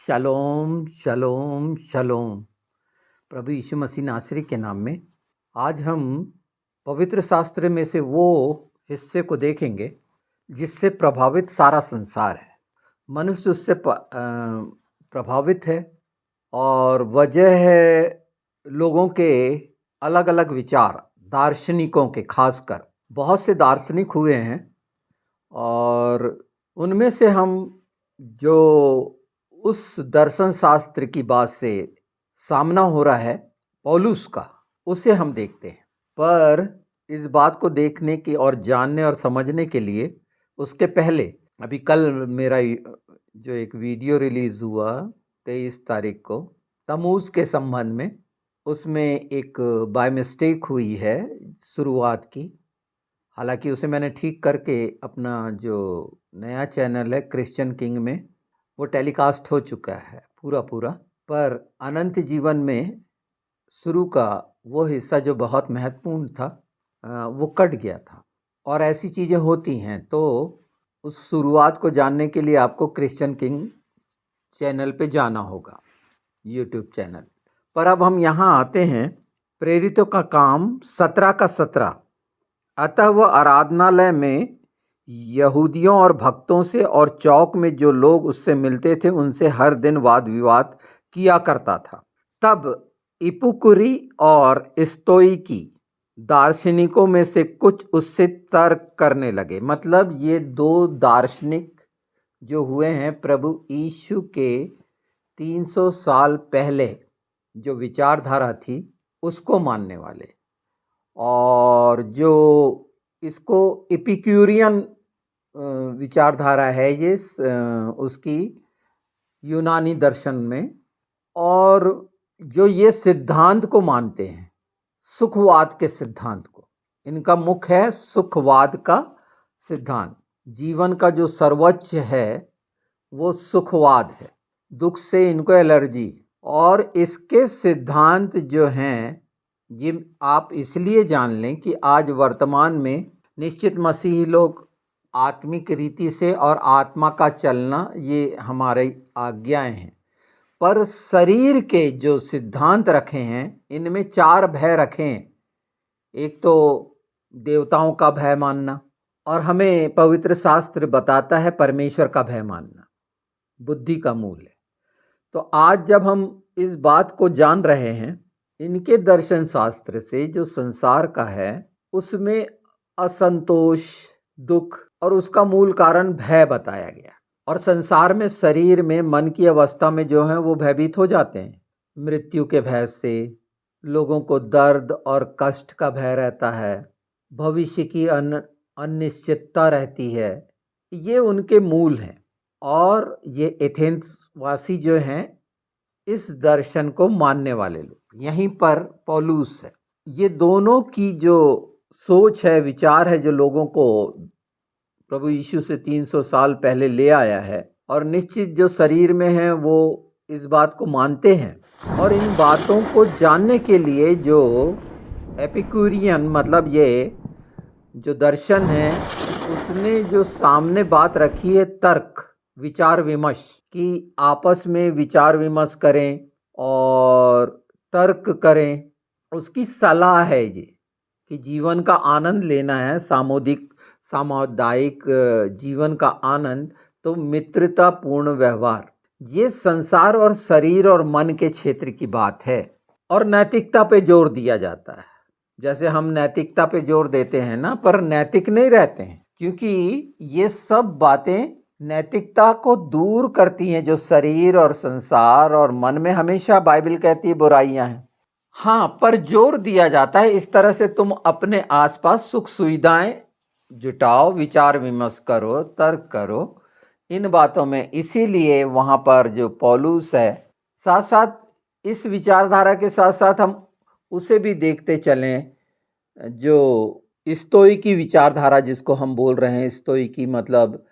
शलोम शलोम शलोम। प्रभु यीशु मसीह नासरी के नाम में आज हम पवित्र शास्त्र में से वो हिस्से को देखेंगे जिससे प्रभावित सारा संसार है। मनुष्य उससे प्रभावित है और वजह है लोगों के अलग अलग विचार, दार्शनिकों के। खासकर बहुत से दार्शनिक हुए हैं और उनमें से हम जो उस दर्शन शास्त्र की बात से सामना हो रहा है पौलुस का, उसे हम देखते हैं। पर इस बात को देखने की और जानने और समझने के लिए उसके पहले अभी कल मेरा जो एक वीडियो रिलीज़ हुआ 23 तारीख को तमूज के संबंध में, उसमें एक बाय मिस्टेक हुई है शुरुआत की। हालांकि उसे मैंने ठीक करके अपना जो नया चैनल है क्रिश्चियन किंग में वो टेलीकास्ट हो चुका है पूरा। पर अनंत जीवन में शुरू का वो हिस्सा जो बहुत महत्वपूर्ण था वो कट गया था और ऐसी चीज़ें होती हैं। तो उस शुरुआत को जानने के लिए आपको क्रिश्चियन किंग चैनल पे जाना होगा, यूट्यूब चैनल पर। अब हम यहाँ आते हैं प्रेरितों का काम 17 का 17। अतः वह आराधनालय में यहूदियों और भक्तों से और चौक में जो लोग उससे मिलते थे उनसे हर दिन वाद विवाद किया करता था। तब इपुकुरी और स्तोईकी दार्शनिकों में से कुछ उससे तर्क करने लगे। मतलब ये दो दार्शनिक जो हुए हैं प्रभु यीशु के 300 साल पहले जो विचारधारा थी उसको मानने वाले, और जो इसको एपिक्यूरियन विचारधारा है ये उसकी यूनानी दर्शन में, और जो ये सिद्धांत को मानते हैं सुखवाद के सिद्धांत को। इनका मुख्य है सुखवाद का सिद्धांत। जीवन का जो सर्वोच्च है वो सुखवाद है, दुख से इनको एलर्जी। और इसके सिद्धांत जो हैं ये आप इसलिए जान लें कि आज वर्तमान में निश्चित मसीही लोग आत्मिक रीति से और आत्मा का चलना ये हमारी आज्ञाएं हैं, पर शरीर के जो सिद्धांत रखे हैं इनमें 4 भय रखे हैं। एक तो देवताओं का भय मानना, और हमें पवित्र शास्त्र बताता है परमेश्वर का भय मानना बुद्धि का मूल है। तो आज जब हम इस बात को जान रहे हैं इनके दर्शन शास्त्र से, जो संसार का है उसमें असंतोष, दुख और उसका मूल कारण भय बताया गया। और संसार में शरीर में मन की अवस्था में जो है वो भयभीत हो जाते हैं। मृत्यु के भय से लोगों को दर्द और कष्ट का भय रहता है, भविष्य की अनिश्चितता रहती है। ये उनके मूल हैं। और ये एथेंस वासी जो हैं इस दर्शन को मानने वाले लोग, यहीं पर पौलुस है। ये दोनों की जो सोच है, विचार है, जो लोगों को प्रभु यीशु से 300 साल पहले ले आया है, और निश्चित जो शरीर में है वो इस बात को मानते हैं। और इन बातों को जानने के लिए जो एपिक्यूरियन, मतलब ये जो दर्शन है उसने जो सामने बात रखी है तर्क, विचार विमर्श, कि आपस में विचार विमर्श करें और तर्क करें, उसकी सलाह है ये कि जीवन का आनंद लेना है, सामुदायिक जीवन का आनंद, तो मित्रतापूर्ण व्यवहार। ये संसार और शरीर और मन के क्षेत्र की बात है। और नैतिकता पे जोर दिया जाता है, जैसे हम नैतिकता पे जोर देते हैं ना, पर नैतिक नहीं रहते हैं, क्योंकि ये सब बातें नैतिकता को दूर करती हैं। जो शरीर और संसार और मन में हमेशा बाइबल कहती है बुराइयां हैं, हाँ, पर जोर दिया जाता है इस तरह से तुम अपने आसपास सुख सुविधाएं जुटाओ, विचार विमर्श करो, तर्क करो इन बातों में। इसीलिए वहाँ पर जो पौलुस है, साथ साथ इस विचारधारा के साथ साथ हम उसे भी देखते चलें जो स्तोईकी विचारधारा जिसको हम बोल रहे हैं। स्तोईकी मतलब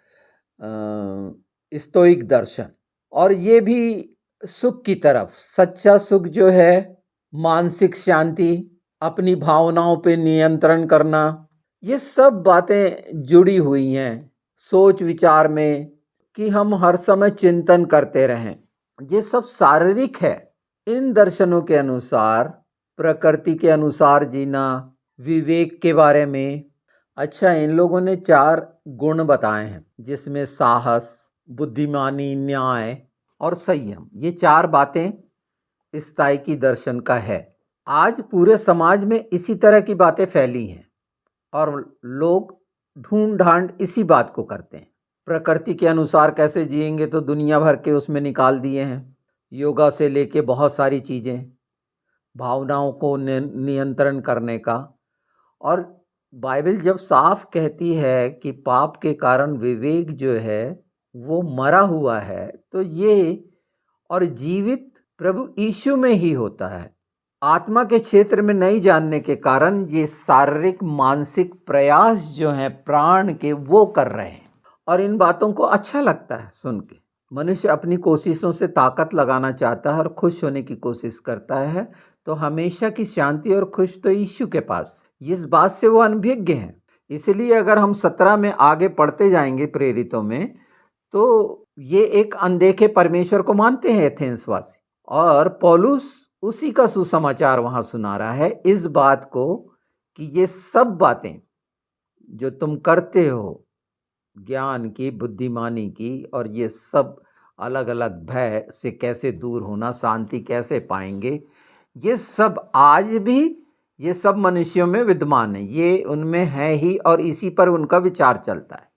स्तोईक दर्शन। और ये भी सुख की तरफ, सच्चा सुख जो है, मानसिक शांति, अपनी भावनाओं पे नियंत्रण करना, ये सब बातें जुड़ी हुई हैं सोच विचार में, कि हम हर समय चिंतन करते रहें। ये सब शारीरिक है। इन दर्शनों के अनुसार प्रकृति के अनुसार जीना, विवेक के बारे में। अच्छा, इन लोगों ने 4 गुण बताए हैं, जिसमें साहस, बुद्धिमानी, न्याय और संयम, ये 4 बातें स्थायिकी दर्शन का है। आज पूरे समाज में इसी तरह की बातें फैली हैं और लोग ढूंढ ढांड इसी बात को करते हैं। प्रकृति के अनुसार कैसे जिएंगे तो दुनिया भर के उसमें निकाल दिए हैं। योगा से लेके बहुत सारी चीज़ें, भावनाओं को नियंत्रण करने का। और बाइबल जब साफ कहती है कि पाप के कारण विवेक जो है वो मरा हुआ है, तो ये और जीवित प्रभु यीशु में ही होता है। आत्मा के क्षेत्र में नहीं जानने के कारण ये शारीरिक मानसिक प्रयास जो है प्राण के, वो कर रहे हैं और इन बातों को अच्छा लगता है सुन के। मनुष्य अपनी कोशिशों से ताकत लगाना चाहता है और खुश होने की कोशिश करता है, तो हमेशा की शांति और खुश तो यीशु के पास। इस बात से वो अनभिज्ञ हैं। इसलिए अगर हम 17 में आगे पढ़ते जाएंगे प्रेरितों में, तो ये एक अनदेखे परमेश्वर को मानते हैं एथेंस वासी, और पौलुस उसी का सुसमाचार वहां सुना रहा है, इस बात को कि ये सब बातें जो तुम करते हो, ज्ञान की, बुद्धिमानी की, और ये सब अलग अलग भय से कैसे दूर होना, शांति कैसे पाएंगे, ये सब आज भी ये सब मनुष्यों में विद्यमान है, ये उनमें है ही और इसी पर उनका विचार चलता है।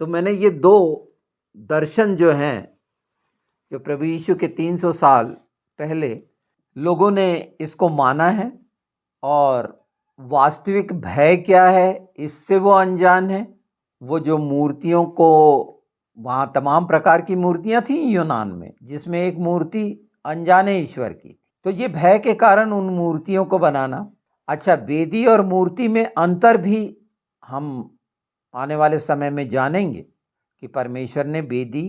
तो मैंने ये 2 दर्शन जो हैं, जो प्रभु यीशु के 300 साल पहले लोगों ने इसको माना है, और वास्तविक भय क्या है इससे वो अनजान है। वो जो मूर्तियों को, वहाँ तमाम प्रकार की मूर्तियाँ थीं यूनान में, जिसमें एक मूर्ति अनजाने ईश्वर की, तो ये भय के कारण उन मूर्तियों को बनाना। अच्छा, वेदी और मूर्ति में अंतर भी हम आने वाले समय में जानेंगे कि परमेश्वर ने वेदी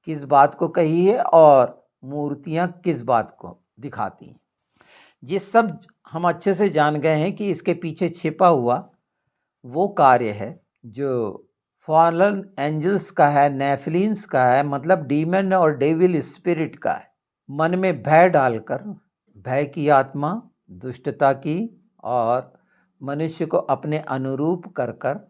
किस बात को कही है और मूर्तियाँ किस बात को दिखाती हैं। ये सब हम अच्छे से जान गए हैं कि इसके पीछे छिपा हुआ वो कार्य है जो फॉलन एंजल्स का है, नेफिलिन्स का है, मतलब डीमन और डेविल स्पिरिट का है। मन में भय डालकर, भय की आत्मा, दुष्टता की, और मनुष्य को अपने अनुरूप कर कर,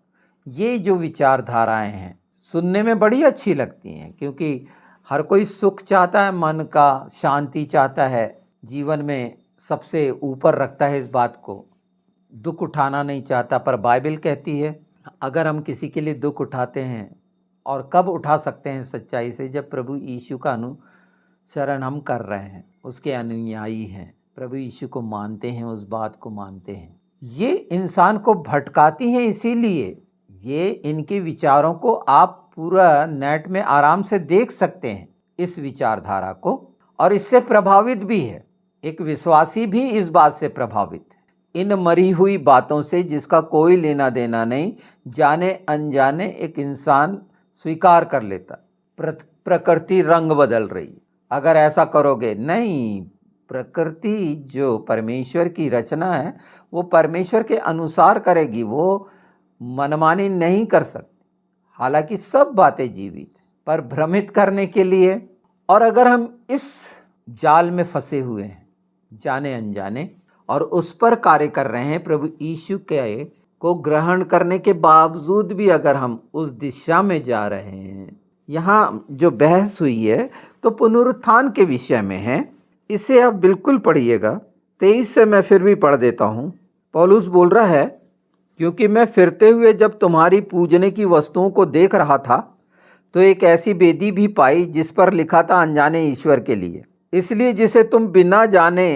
ये जो विचारधाराएं हैं सुनने में बड़ी अच्छी लगती हैं, क्योंकि हर कोई सुख चाहता है, मन का शांति चाहता है, जीवन में सबसे ऊपर रखता है इस बात को, दुख उठाना नहीं चाहता। पर बाइबल कहती है अगर हम किसी के लिए दुख उठाते हैं, और कब उठा सकते हैं सच्चाई से, जब प्रभु यीशु का अनुसरण हम कर रहे हैं, उसके अनुयायी हैं, प्रभु यीशु को मानते हैं, उस बात को मानते हैं। ये इंसान को भटकाती हैं, इसीलिए ये इनके विचारों को आप पूरा नेट में आराम से देख सकते हैं, इस विचारधारा को, और इससे प्रभावित भी है। एक विश्वासी भी इस बात से प्रभावित है, इन मरी हुई बातों से जिसका कोई लेना देना नहीं, जाने अनजाने एक इंसान स्वीकार कर लेता प्रकृति रंग बदल रही। अगर ऐसा करोगे, नहीं, प्रकृति जो परमेश्वर की रचना है वो परमेश्वर के अनुसार करेगी, वो मनमानी नहीं कर सकती। हालांकि सब बातें जीवित हैं, पर भ्रमित करने के लिए। और अगर हम इस जाल में फंसे हुए हैं जाने अनजाने, और उस पर कार्य कर रहे हैं, प्रभु यीशु के को ग्रहण करने के बावजूद भी अगर हम उस दिशा में जा रहे हैं, यहाँ जो बहस हुई है तो पुनरुत्थान के विषय में है, इसे आप बिल्कुल पढ़िएगा। 23 से मैं फिर भी पढ़ देता हूँ। पौलुस बोल रहा है, क्योंकि मैं फिरते हुए जब तुम्हारी पूजने की वस्तुओं को देख रहा था, तो एक ऐसी वेदी भी पाई जिस पर लिखा था अनजाने ईश्वर के लिए। इसलिए जिसे तुम बिना जाने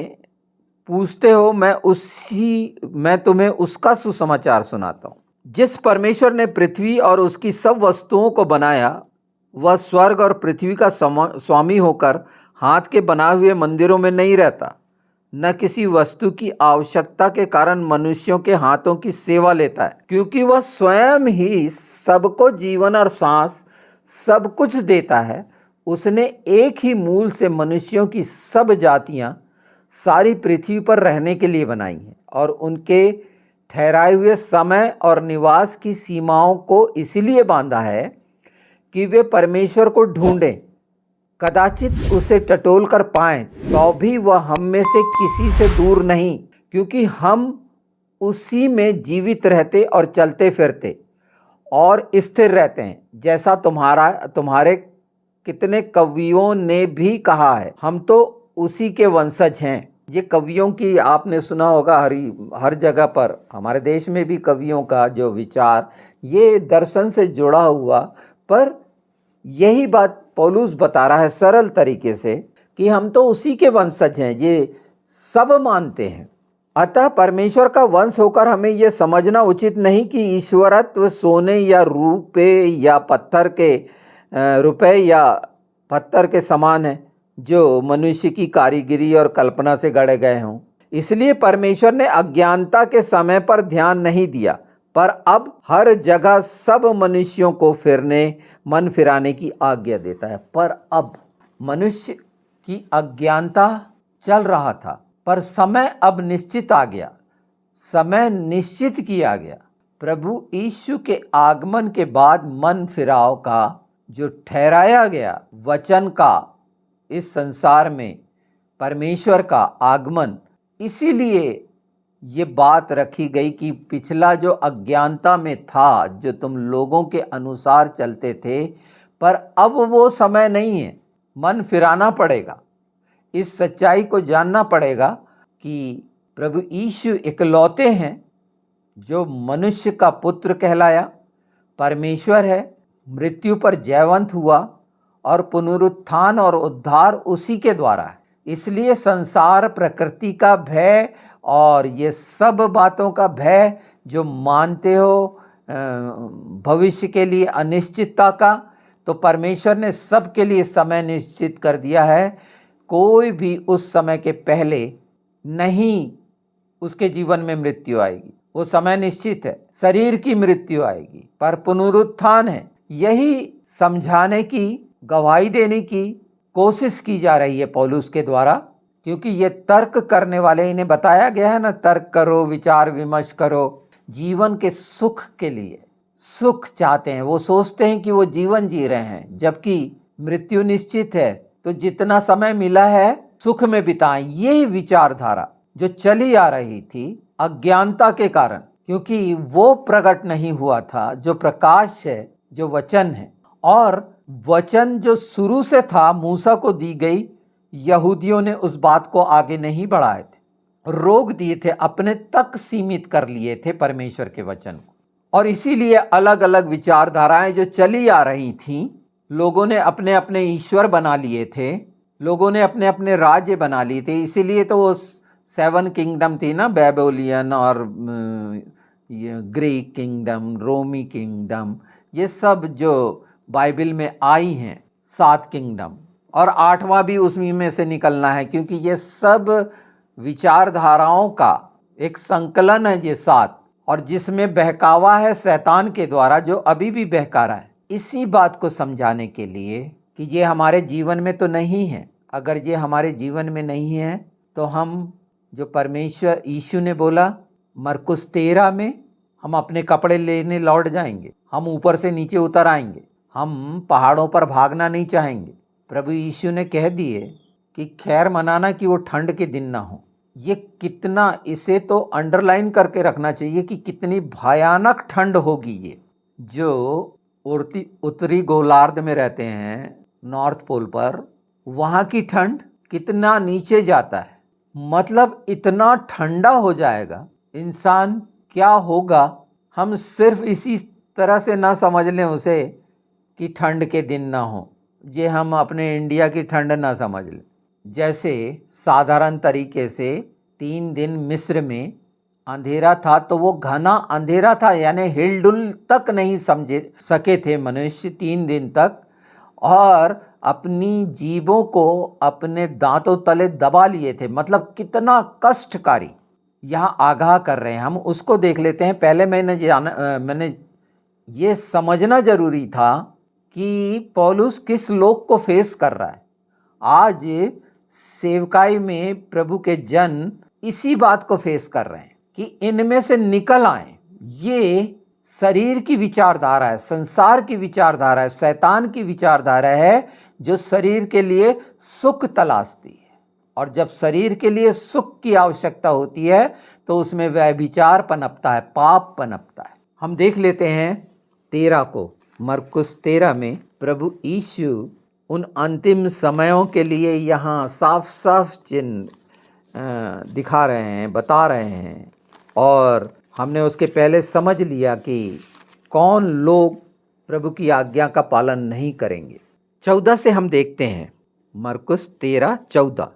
पूछते हो, मैं तुम्हें उसका सुसमाचार सुनाता हूँ। जिस परमेश्वर ने पृथ्वी और उसकी सब वस्तुओं को बनाया, वह स्वर्ग और पृथ्वी का स्वामी होकर हाथ के बनाए हुए मंदिरों में नहीं रहता, न किसी वस्तु की आवश्यकता के कारण मनुष्यों के हाथों की सेवा लेता है, क्योंकि वह स्वयं ही सबको जीवन और सांस सब कुछ देता है। उसने एक ही मूल से मनुष्यों की सब जातियां सारी पृथ्वी पर रहने के लिए बनाई हैं, और उनके ठहराए हुए समय और निवास की सीमाओं को इसलिए बांधा है कि वे परमेश्वर को ढूंढें कदाचित उसे टटोल कर पाएं, तो भी वह हम में से किसी से दूर नहीं, क्योंकि हम उसी में जीवित रहते और चलते फिरते और स्थिर रहते हैं, जैसा तुम्हारे कितने कवियों ने भी कहा है, हम तो उसी के वंशज हैं। ये कवियों की आपने सुना होगा हर जगह पर, हमारे देश में भी कवियों का जो विचार ये दर्शन से जुड़ा हुआ, पर यही बात पौलुस बता रहा है सरल तरीके से कि हम तो उसी के वंशज हैं, ये सब मानते हैं। अतः परमेश्वर का वंश होकर हमें यह समझना उचित नहीं कि ईश्वरत्व सोने या रुपए या पत्थर के समान है, जो मनुष्य की कारीगरी और कल्पना से गढ़े गए हों। इसलिए परमेश्वर ने अज्ञानता के समय पर ध्यान नहीं दिया, पर अब हर जगह सब मनुष्यों को मन फिराने की आज्ञा देता है। पर अब मनुष्य की अज्ञानता चल रहा था, पर समय अब निश्चित आ गया, समय निश्चित किया गया। प्रभु यीशु के आगमन के बाद मन फिराव का जो ठहराया गया वचन का इस संसार में परमेश्वर का आगमन, इसीलिए ये बात रखी गई कि पिछला जो अज्ञानता में था, जो तुम लोगों के अनुसार चलते थे, पर अब वो समय नहीं है। मन फिराना पड़ेगा, इस सच्चाई को जानना पड़ेगा कि प्रभु यीशु इकलौते हैं जो मनुष्य का पुत्र कहलाया, परमेश्वर है, मृत्यु पर जयवंत हुआ और पुनरुत्थान और उद्धार उसी के द्वारा है। इसलिए संसार, प्रकृति का भय और ये सब बातों का भय जो मानते हो, भविष्य के लिए अनिश्चितता का, तो परमेश्वर ने सब के लिए समय निश्चित कर दिया है। कोई भी उस समय के पहले नहीं उसके जीवन में मृत्यु आएगी, वो समय निश्चित है। शरीर की मृत्यु आएगी पर पुनरुत्थान है। यही समझाने की, गवाही देने की कोशिश की जा रही है पौलुस के द्वारा, क्योंकि ये तर्क करने वाले, इन्हें बताया गया है ना, तर्क करो, विचार विमर्श करो, जीवन के सुख के लिए सुख चाहते हैं। वो सोचते हैं कि वो जीवन जी रहे हैं, जबकि मृत्यु निश्चित है, तो जितना समय मिला है सुख में बिताएं। ये विचारधारा जो चली आ रही थी अज्ञानता के कारण, क्योंकि वो प्रकट नहीं हुआ था जो प्रकाश है, जो वचन है। और वचन जो शुरू से था, मूसा को दी गई, यहूदियों ने उस बात को आगे नहीं बढ़ाए थे, रोक दिए थे, अपने तक सीमित कर लिए थे परमेश्वर के वचन को। और इसीलिए अलग अलग विचारधाराएं जो चली आ रही थीं, लोगों ने अपने अपने ईश्वर बना लिए थे, लोगों ने अपने अपने राज्य बना लिए थे। इसीलिए तो वो 7 किंगडम थी ना, बेबीलोनियन और ग्रीक किंगडम, रोमी किंगडम, ये सब जो बाइबल में आई हैं 7 किंगडम, और 8वां भी उसमें में से निकलना है, क्योंकि ये सब विचारधाराओं का एक संकलन है ये 7, और जिसमें बहकावा है शैतान के द्वारा, जो अभी भी बहका रहा है। इसी बात को समझाने के लिए कि ये हमारे जीवन में तो नहीं है। अगर ये हमारे जीवन में नहीं है तो हम, जो परमेश्वर यीशु ने बोला मरकुस 13 में, हम अपने कपड़े लेने लौट जाएंगे, हम ऊपर से नीचे उतर आएंगे, हम पहाड़ों पर भागना नहीं चाहेंगे। प्रभु यीशु ने कह दिए कि खैर मनाना कि वो ठंड के दिन ना हो। ये कितना, इसे तो अंडरलाइन करके रखना चाहिए कि कितनी भयानक ठंड होगी ये। जो उत्तरी गोलार्ध में रहते हैं, नॉर्थ पोल पर, वहाँ की ठंड कितना नीचे जाता है, मतलब इतना ठंडा हो जाएगा, इंसान क्या होगा। हम सिर्फ इसी तरह से ना समझ लें उसे कि ठंड के दिन ना हो, ये हम अपने इंडिया की ठंड ना समझ लें। जैसे साधारण तरीके से 3 दिन मिस्र में अंधेरा था, तो वो घना अंधेरा था, यानी हिलडुल तक नहीं समझ सके थे मनुष्य 3 दिन तक, और अपनी जीभों को अपने दांतों तले दबा लिए थे। मतलब कितना कष्टकारी यहाँ आगाह कर रहे हैं। हम उसको देख लेते हैं। पहले मैंने ये समझना जरूरी था कि पौलुस किस लोग को फेस कर रहा है। आज सेवकाई में प्रभु के जन इसी बात को फेस कर रहे हैं कि इनमें से निकल आए। ये शरीर की विचारधारा है, संसार की विचारधारा है, शैतान की विचारधारा है जो शरीर के लिए सुख तलाशती है। और जब शरीर के लिए सुख की आवश्यकता होती है तो उसमें व्यभिचार पनपता है, पाप पनपता है। हम देख लेते हैं 13 को, मरकुस 13 में प्रभु यीशु उन अंतिम समयों के लिए यहाँ साफ साफ चिन्ह दिखा रहे हैं, बता रहे हैं। और हमने उसके पहले समझ लिया कि कौन लोग प्रभु की आज्ञा का पालन नहीं करेंगे। 14 से हम देखते हैं, मरकुस 13:14।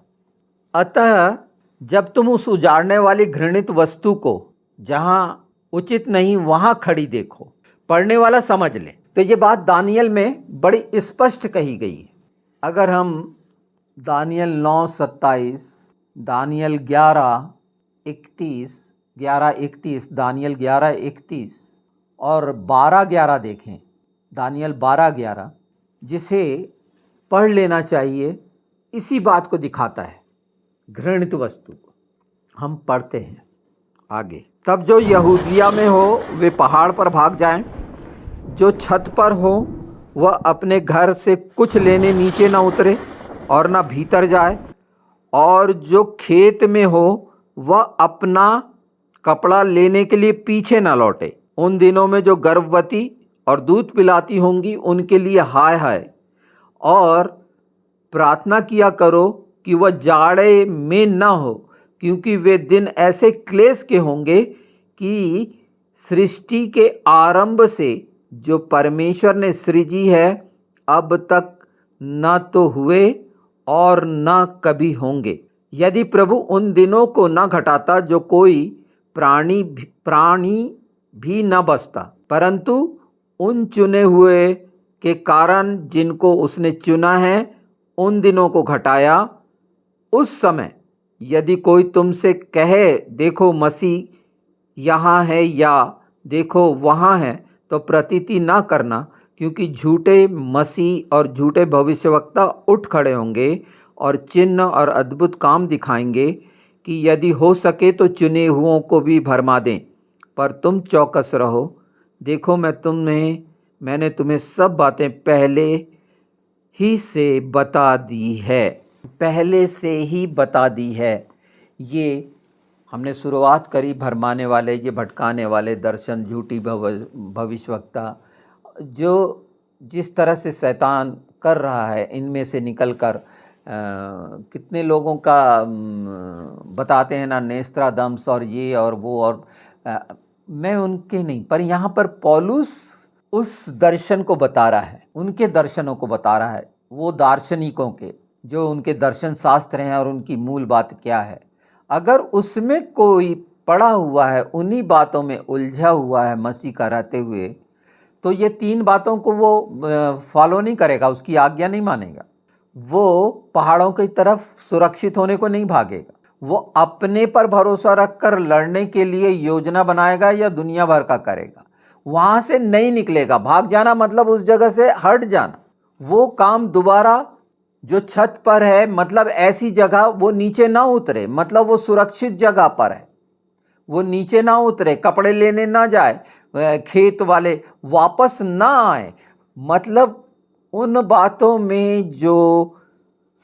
अतः जब तुम उस उजाड़ने वाली घृणित वस्तु को जहाँ उचित नहीं वहाँ खड़ी देखो, पढ़ने वाला समझ ले। तो ये बात दानियल में बड़ी स्पष्ट कही गई है। अगर हम दानियल 9:27, दानियल 11:31, दानियल 11:31 और 12:11 देखें, दानियल 12:11, जिसे पढ़ लेना चाहिए, इसी बात को दिखाता है, घृणित वस्तु को। हम पढ़ते हैं आगे। तब जो यहूदिया में हो वे पहाड़ पर भाग जाएं, जो छत पर हो वह अपने घर से कुछ लेने नीचे न उतरे और न भीतर जाए, और जो खेत में हो वह अपना कपड़ा लेने के लिए पीछे न लौटे। उन दिनों में जो गर्भवती और दूध पिलाती होंगी उनके लिए हाय हाय, और प्रार्थना किया करो कि वह जाड़े में न हो, क्योंकि वे दिन ऐसे क्लेश के होंगे कि सृष्टि के आरंभ से जो परमेश्वर ने सृजी है अब तक न तो हुए और न कभी होंगे। यदि प्रभु उन दिनों को न घटाता जो कोई प्राणी भी न बचता, परंतु उन चुने हुए के कारण जिनको उसने चुना है उन दिनों को घटाया। उस समय यदि कोई तुमसे कहे देखो मसीह यहाँ है या देखो वहाँ है, तो प्रतीति ना करना, क्योंकि झूठे मसीह और झूठे भविष्यवक्ता उठ खड़े होंगे और चिन्ह और अद्भुत काम दिखाएंगे कि यदि हो सके तो चुने हुओं को भी भरमा दें। पर तुम चौकस रहो, देखो मैंने तुम्हें सब बातें पहले ही से बता दी है। पहले से ही बता दी है। ये हमने शुरुआत करी, भरमाने वाले, ये भटकाने वाले दर्शन, झूठी भविष्यवक्ता, जो जिस तरह से शैतान कर रहा है, इनमें से निकलकर कितने लोगों का बताते हैं ना, नेस्त्रादम्स और ये और वो, और मैं उनके नहीं, पर यहाँ पर पौलुस उस दर्शन को बता रहा है, उनके दर्शनों को बता रहा है, वो दार्शनिकों के, जो उनके दर्शन शास्त्र हैं और उनकी मूल बात क्या है। अगर उसमें कोई पड़ा हुआ है, उन्हीं बातों में उलझा हुआ है मसीह का रहते हुए, तो ये 3 बातों को वो फॉलो नहीं करेगा, उसकी आज्ञा नहीं मानेगा। वो पहाड़ों की तरफ सुरक्षित होने को नहीं भागेगा, वो अपने पर भरोसा रखकर लड़ने के लिए योजना बनाएगा या दुनिया भर का करेगा, वहाँ से नहीं निकलेगा। भाग जाना मतलब उस जगह से हट जाना। वो काम दोबारा जो छत पर है, मतलब ऐसी जगह वो नीचे ना उतरे, मतलब वो सुरक्षित जगह पर है, वो नीचे ना उतरे, कपड़े लेने ना जाए, खेत वाले वापस ना आए, मतलब उन बातों में जो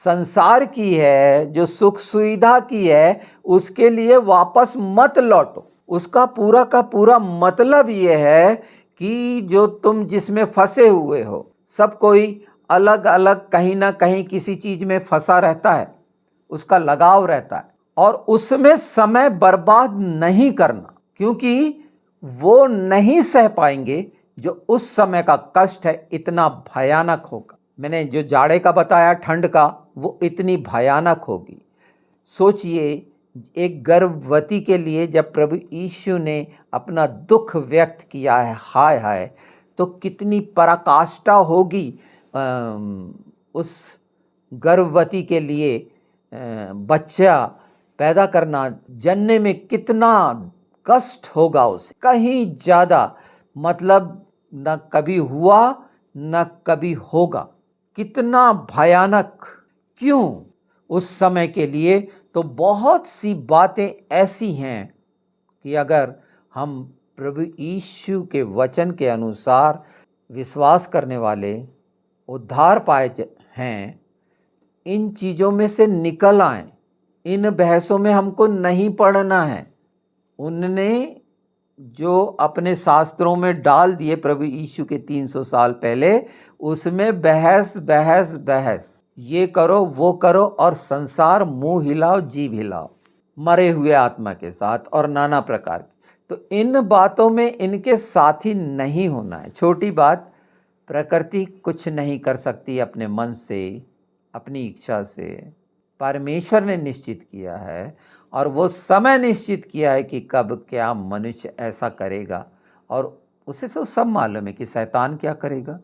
संसार की है, जो सुख सुविधा की है, उसके लिए वापस मत लौटो। उसका पूरा का पूरा मतलब ये है कि जो तुम जिसमें फंसे हुए हो, सब कोई अलग अलग कहीं ना कहीं किसी चीज में फंसा रहता है, उसका लगाव रहता है, और उसमें समय बर्बाद नहीं करना, क्योंकि वो नहीं सह पाएंगे जो उस समय का कष्ट है, इतना भयानक होगा। मैंने जो जाड़े का बताया, ठंड का, वो इतनी भयानक होगी। सोचिए, एक गर्भवती के लिए जब प्रभु यीशु ने अपना दुख व्यक्त किया है, हाय हाय, तो कितनी पराकाष्ठा होगी उस गर्भवती के लिए। बच्चा पैदा करना, जनने में कितना कष्ट होगा उसे, कहीं ज़्यादा, मतलब न कभी हुआ न कभी होगा। कितना भयानक। क्यों? उस समय के लिए तो बहुत सी बातें ऐसी हैं कि अगर हम प्रभु यीशु के वचन के अनुसार विश्वास करने वाले उद्धार हैं, इन चीज़ों में से निकल आएं। इन बहसों में हमको नहीं पड़ना है। उनने जो अपने शास्त्रों में डाल दिए प्रभु यीशु के 300 साल पहले, उसमें बहस बहस बहस, ये करो वो करो और संसार मुंह हिलाओ जीभ हिलाओ, मरे हुए आत्मा के साथ और नाना प्रकार की। तो इन बातों में इनके साथी नहीं होना है। छोटी बात, प्रकृति कुछ नहीं कर सकती अपने मन से, अपनी इच्छा से। परमेश्वर ने निश्चित किया है और वो समय निश्चित किया है कि कब क्या मनुष्य ऐसा करेगा, और उसे तो सब मालूम है कि शैतान क्या करेगा,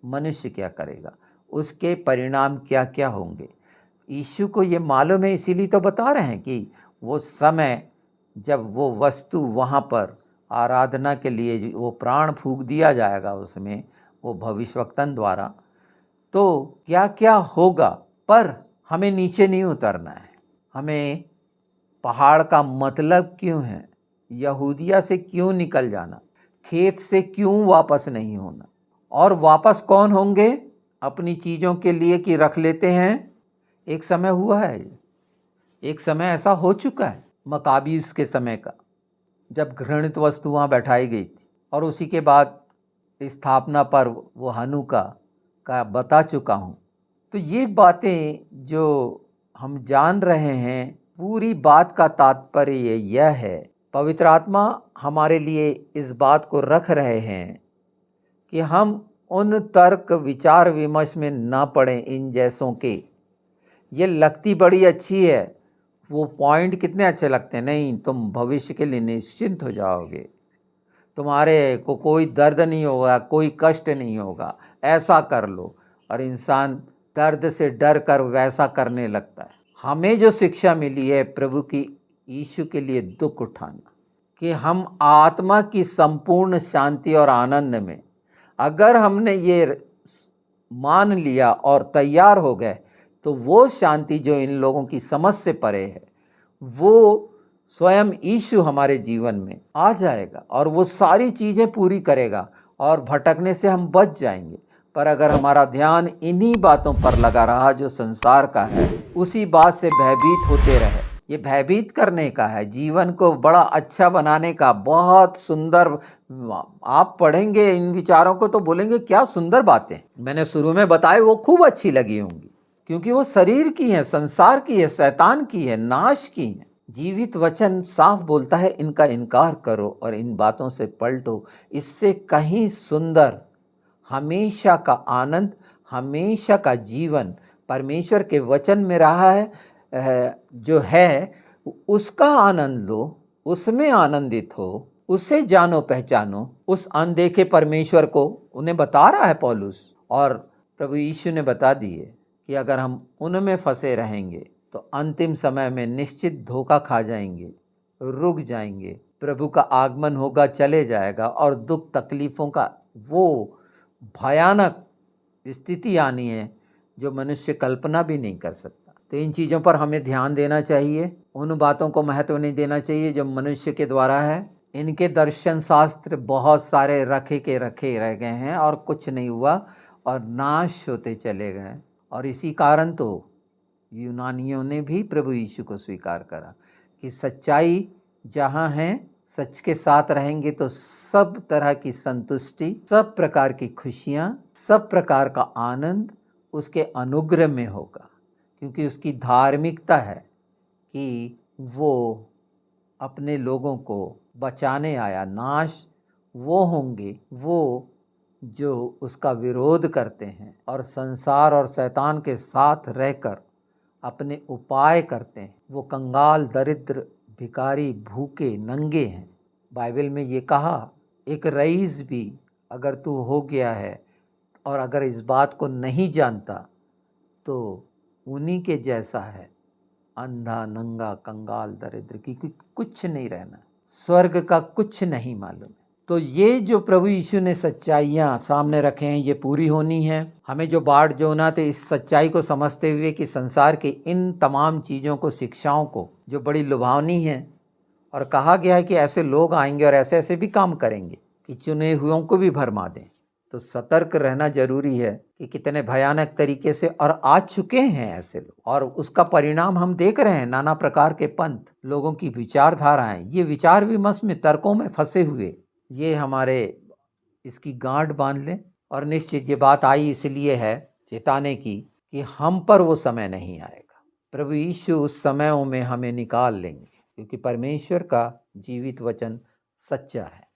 मनुष्य क्या करेगा, उसके परिणाम क्या क्या होंगे। यीशु को ये मालूम है, इसीलिए तो बता रहे हैं कि वो समय जब वो वस्तु वहाँ पर आराधना के लिए वो प्राण फूंक दिया जाएगा उसमें, वो भविष्यवक्तन द्वारा, तो क्या क्या होगा। पर हमें नीचे नहीं उतरना है। हमें पहाड़ का मतलब क्यों है, यहूदिया से क्यों निकल जाना, खेत से क्यों वापस नहीं होना, और वापस कौन होंगे अपनी चीज़ों के लिए कि रख लेते हैं। एक समय हुआ है, एक समय ऐसा हो चुका है मकाबीस के समय का, जब घृणित वस्तु वहाँ बैठाई गई थी, और उसी के बाद स्थापना पर वो हनुका का बता चुका हूँ। तो ये बातें जो हम जान रहे हैं, पूरी बात का तात्पर्य यह है, पवित्र आत्मा हमारे लिए इस बात को रख रहे हैं कि हम उन तर्क विचार विमर्श में ना पड़ें इन जैसों के। ये लगती बड़ी अच्छी है, वो पॉइंट कितने अच्छे लगते हैं, नहीं तुम भविष्य के लिए निश्चिंत हो जाओगे, तुम्हारे को कोई दर्द नहीं होगा, कोई कष्ट नहीं होगा, ऐसा कर लो। और इंसान दर्द से डर कर वैसा करने लगता है। हमें जो शिक्षा मिली है प्रभु की, यीशु के लिए दुख उठाना, कि हम आत्मा की संपूर्ण शांति और आनंद में, अगर हमने ये मान लिया और तैयार हो गए, तो वो शांति जो इन लोगों की समझ से परे है, वो स्वयं यीशु हमारे जीवन में आ जाएगा और वो सारी चीज़ें पूरी करेगा और भटकने से हम बच जाएंगे। पर अगर हमारा ध्यान इन्हीं बातों पर लगा रहा जो संसार का है, उसी बात से भयभीत होते रहे, ये भयभीत करने का है, जीवन को बड़ा अच्छा बनाने का। बहुत सुंदर, आप पढ़ेंगे इन विचारों को तो बोलेंगे क्या सुंदर बातें मैंने शुरू में बताए, वो खूब अच्छी लगी होंगी, क्योंकि वो शरीर की है, संसार की है, शैतान की है, नाश की है। जीवित वचन साफ बोलता है, इनका इनकार करो और इन बातों से पलटो। इससे कहीं सुंदर हमेशा का आनंद, हमेशा का जीवन परमेश्वर के वचन में रहा है, जो है उसका आनंद लो, उसमें आनंदित हो, उसे जानो पहचानो। उस अनदेखे परमेश्वर को उन्हें बता रहा है पौलुस, और प्रभु यीशु ने बता दिए कि अगर हम उनमें फंसे रहेंगे तो अंतिम समय में निश्चित धोखा खा जाएंगे, रुक जाएंगे। प्रभु का आगमन होगा, चले जाएगा, और दुख तकलीफ़ों का वो भयानक स्थिति आनी है जो मनुष्य कल्पना भी नहीं कर सकता। तो इन चीज़ों पर हमें ध्यान देना चाहिए, उन बातों को महत्व नहीं देना चाहिए जो मनुष्य के द्वारा है। इनके दर्शन शास्त्र बहुत सारे रखे रह गए हैं और कुछ नहीं हुआ और नाश होते चले गए। और इसी कारण तो यूनानियों ने भी प्रभु यीशु को स्वीकार करा कि सच्चाई जहाँ है, सच के साथ रहेंगे तो सब तरह की संतुष्टि, सब प्रकार की खुशियाँ, सब प्रकार का आनंद उसके अनुग्रह में होगा, क्योंकि उसकी धार्मिकता है कि वो अपने लोगों को बचाने आया। नाश वो होंगे वो जो उसका विरोध करते हैं और संसार और शैतान के साथ रहकर अपने उपाय करते हैं। वो कंगाल, दरिद्र, भिखारी, भूखे, नंगे हैं। बाइबल में ये कहा, एक रईस भी अगर तू हो गया है और अगर इस बात को नहीं जानता तो उन्हीं के जैसा है, अंधा, नंगा, कंगाल, दरिद्र, की कुछ नहीं रहना, स्वर्ग का कुछ नहीं मालूम। तो ये जो प्रभु यीशु ने सच्चाइयाँ सामने रखे हैं, ये पूरी होनी है। हमें जो बाढ़ जोना, तो इस सच्चाई को समझते हुए कि संसार की इन तमाम चीज़ों को, शिक्षाओं को, जो बड़ी लुभावनी है और कहा गया है कि ऐसे लोग आएंगे और ऐसे ऐसे भी काम करेंगे कि चुने हुओं को भी भरमा दें। तो सतर्क रहना जरूरी है कि कितने भयानक तरीके से और आ चुके हैं ऐसे लोग, और उसका परिणाम हम देख रहे हैं। नाना प्रकार के पंथ, लोगों की विचारधाराएं, ये विचार विमर्श में, तर्कों में फंसे हुए, ये हमारे इसकी गांठ बांध लें। और निश्चित ये बात आई इसलिए है चेताने की कि हम पर वो समय नहीं आएगा। प्रभु यीशु उस समयों में हमें निकाल लेंगे, क्योंकि परमेश्वर का जीवित वचन सच्चा है।